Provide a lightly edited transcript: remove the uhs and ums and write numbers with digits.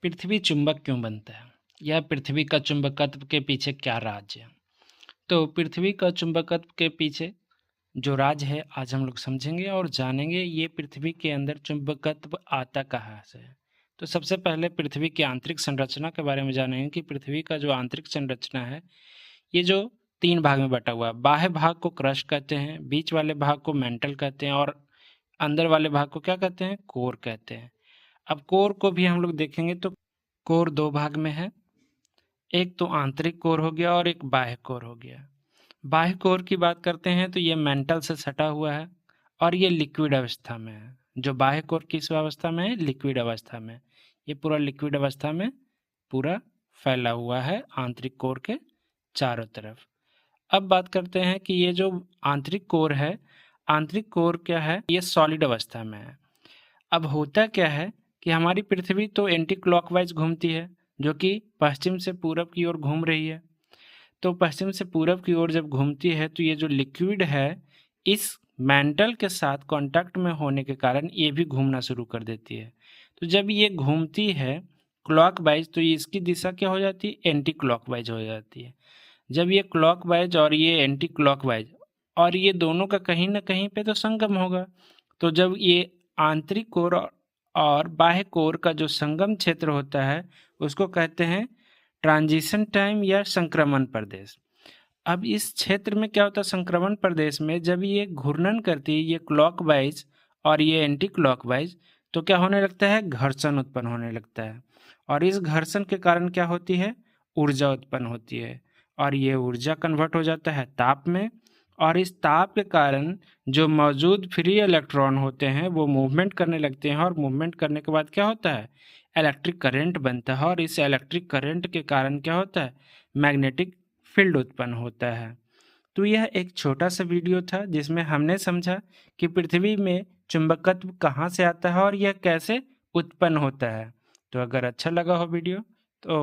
पृथ्वी चुंबक क्यों बनता है? या पृथ्वी का चुंबकत्व के पीछे क्या राज है? तो पृथ्वी का चुंबकत्व के पीछे जो राज है आज हम लोग समझेंगे और जानेंगे ये पृथ्वी के अंदर चुंबकत्व आता कहाँ से है। तो सबसे पहले पृथ्वी की आंतरिक संरचना के बारे में जानेंगे कि पृथ्वी का जो आंतरिक संरचना है ये जो 3 भाग में बटा हुआ है। बाह्य भाग को क्रस्ट कहते हैं, बीच वाले भाग को मेंटल कहते हैं और अंदर वाले भाग को क्या कहते हैं? कोर कहते हैं। अब कोर को भी हम लोग देखेंगे तो कोर 2 भाग में है। एक तो आंतरिक कोर हो गया और एक बाह्य कोर हो गया। बाह्य कोर की बात करते हैं तो ये मेंटल से सटा हुआ है और ये लिक्विड अवस्था में है। जो बाह्य कोर किस अवस्था में है? लिक्विड अवस्था में। ये पूरा लिक्विड अवस्था में पूरा फैला हुआ है आंतरिक कोर के चारों तरफ। अब बात करते हैं कि ये जो आंतरिक कोर है, आंतरिक कोर क्या है? ये सॉलिड अवस्था में है। अब होता क्या है कि हमारी पृथ्वी तो एंटी क्लॉकवाइज घूमती है, जो कि पश्चिम से पूरब की ओर घूम रही है। तो पश्चिम से पूरब की ओर जब घूमती है तो ये जो लिक्विड है इस मेंटल के साथ कांटेक्ट में होने के कारण ये भी घूमना शुरू कर देती है। तो जब ये घूमती है क्लॉकवाइज तो ये इसकी दिशा क्या हो जाती है? एंटी क्लॉकवाइज हो जाती है। जब ये क्लॉकवाइज और ये एंटी क्लॉकवाइज और ये दोनों का कहीं ना कहीं पे तो संगम होगा। तो जब ये आंतरिक कोर और बाह्य कोर का जो संगम क्षेत्र होता है उसको कहते हैं ट्रांजिशन टाइम या संक्रमण प्रदेश। अब इस क्षेत्र में क्या होता है? संक्रमण प्रदेश में जब ये घूर्णन करती है ये क्लॉकवाइज और ये एंटी क्लॉकवाइज तो क्या होने लगता है? घर्षण उत्पन्न होने लगता है और इस घर्षण के कारण क्या होती है? ऊर्जा उत्पन्न होती है और ये ऊर्जा कन्वर्ट हो जाता है ताप में और इस ताप के कारण जो मौजूद फ्री इलेक्ट्रॉन होते हैं वो मूवमेंट करने लगते हैं और मूवमेंट करने के बाद क्या होता है? इलेक्ट्रिक करंट बनता है और इस इलेक्ट्रिक करंट के कारण क्या होता है? मैग्नेटिक फील्ड उत्पन्न होता है। तो यह एक छोटा सा वीडियो था जिसमें हमने समझा कि पृथ्वी में चुंबकत्व कहाँ से आता है और यह कैसे उत्पन्न होता है। तो अगर अच्छा लगा हो वीडियो तो